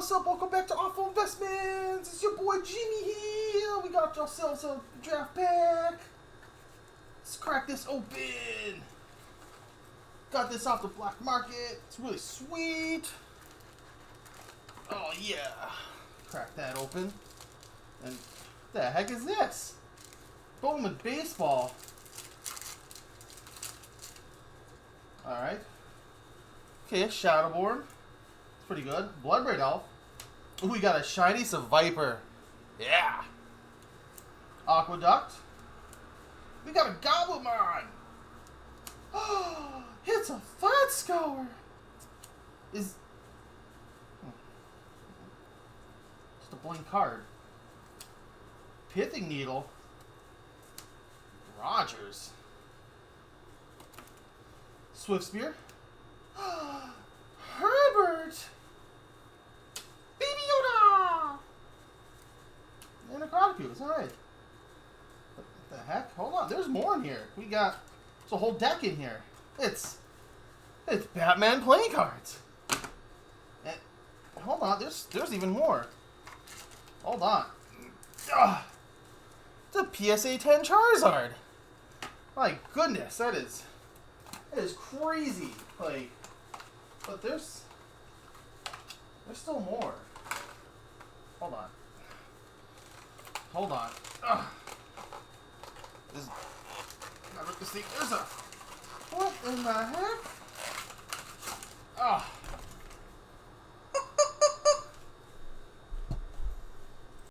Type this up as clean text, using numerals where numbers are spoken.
what's up? Welcome back to Awful Investments. It's your boy Jimmy here. We got ourselves a draft pack. Let's crack this open. Got this off the black market. It's really sweet. Oh yeah. Crack that open. And what the heck is this? Bowman baseball. Alright. Okay, Shadowborn. It's pretty good. Bloodbraid Elf. Ooh, we got a shiny Viper. Yeah. Aqueduct. We got a Gobblemon. Oh, it's a Fat Scour. Just a blank card. Pithing Needle. Rogers. Swift Spear. Herbert. Baby Yoda. And a Necroticus. Alright. What the heck? Hold on. There's more in here. We got... There's a whole deck in here. It's Batman playing cards. And, hold on. There's even more. Hold on. Ugh. It's a PSA 10 Charizard. My goodness, that is crazy. Like, but there's still more. Hold on. Ugh. There's a... What in the heck? Ah.